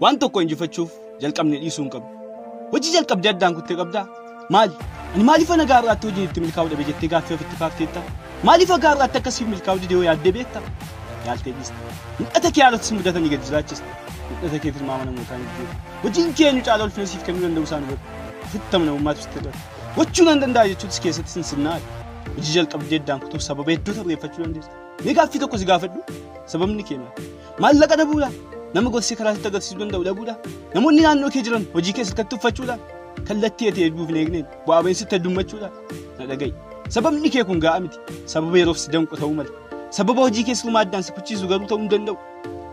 waan tokko injifachuuf jalqabne dhiisuun qabdu. Hojii jalqabdee addaan kuttee qabdaa. Maali? Ani maaliif ana gaaraatti hojii itti milkaa'uu dhabe jettee gaaffii ofitti kaafteetta? Maaliif gaaraatti akkasiif milkaa'uu didee yaaddee beekta? Yaaltee dhiista. Mul'ata kee haalatti mudatanii gadi jiraachista. Mul'ata kee filmaama namootaan iddoo. Hojiin keenyu caala ulfina siif kennuu danda'u isaan hubatu. Ofitti namummaatu sitti dhatu. Gochuu nan danda'a jechuutis keessatti sinsinnaa. Hojii jalqabdee addaan kutuuf sababa hedduu tarreeffachuu dandeessa. Mee gaaffii tokko si gaafadhu sababni kee maali? Maallaqa dhabuudha. Nama gorsee karaa sitti agarsiisuu danda'u dhabuudha. Namoonni naannoo kee jiran hojii keessa itti uffachuudha. Kallattii ati hedduuf hin eegneen bu'aa ba'iinsitti heddummachuudha. Na dhaga'i. Sababni kee kun ga'a miti. Sababa yeroof si danqu ta'uu mala. Sababa hojii keessa ilmaa addaan si kuchiisu garuu ta'uu hin danda'u.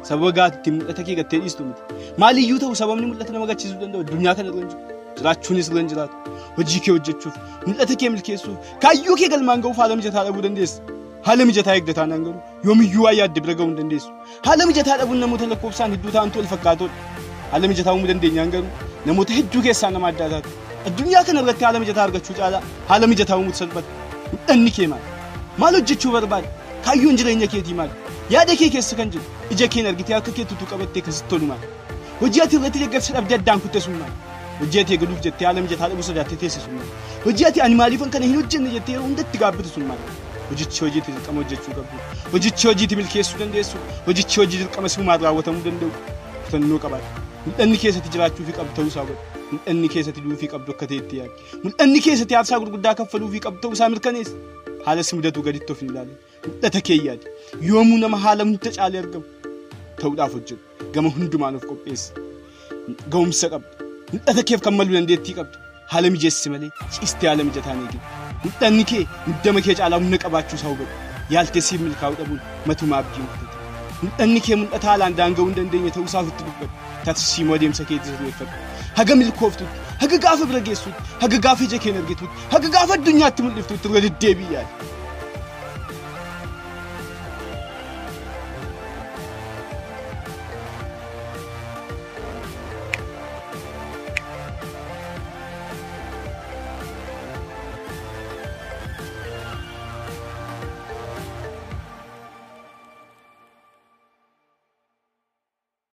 Sababa gaatiitti mul'ata kee gattee dhiistu miti. Maaliyyuu ta'u sababni mul'ata nama gachiisuu danda'u addunyaa kana irra hin jiru. Jiraachuunis irra hin jiraatu. Hojii kee hojjechuuf, mul'ata kee milkeessuuf, kaayyoo kee galmaan ga'uuf haala mijataa dhabuu dandeessa. Haala mijataa eeggataa nan garuu yoomiyyuu waa yaadde bira ga'uu hin dandeessu. Haala mijataa dhabuun namoota lakkoofsaan hedduu ta'antu wal fakkaatudha. Haala mijataa uumuu dandeenyaan garuu namoota hedduu keessaa nama adda addaati. Addunyaa kana irratti haala mijataa argachuu caalaa haala mijataa uumuutu salphata. Mul'anni kee maali? Maal hojjechuu barbaada? Kaayyoon jireenya keetii maali? Yaada kee keessa kan jiru ija keen argitee akka kee tutuu qabattee akkasitti tolu maali? Hojii ati irratti deeggarsa dhabdee addaan kutte sun maali? Hojii ati eegaluuf jettee haala mijataa dhabuu sodaattee teesse sun maali? Hojii ati ani maaliifan kana hin hojjenne jettee yeroo hundatti gaabbitu sun maali? Hojichi hojii dirqama hojjechuu qabdu. Hojichi hojii milkeessuu dandeessu. Hojichi hojii dirqama simumaan raawwatamuu danda'u. Kutannoo qabaadha. Mul'anni keessatti jiraachuu fi qabdu ta'uu isaa godha. Mul'anni keessatti du'uu fi qabdu akka ta'etti yaadu. Mul'anni keessatti aarsaa gurguddaa kaffaluu fi qabdu ta'uu isaa mirkaneessa. Haala si mudatu gaditti of hin ilaalle. Mul'ata kee yaadi. Yoomuu nama haala hunda caalee argamu ta'uudhaaf hojjetu. Gama hundumaan of qopheessa. Ga'umsa qabdu. Mul'ata keef kan maluu dandeettii qabdu. Haala mijeessi malee ciistee haala mijataan eegin. Mul'anni kee muddama kee caalaa humna qabaachuu isaa hubatu. Yaaltee siif milkaa'uu dhabuun matuma abdiin kutate. Mul'anni kee mul'ata haalaan daanga'uu hin dandeenye ta'uu isaa ofitti dubbatu. Taasisiimoo adeemsa kee sirreeffadhu. Haga milkooftutti, haga gaafa bira geessutti, haga gaafa ija kee argitutti, haga gaafa addunyaatti mul'iftutti irra deddeebii yaadi.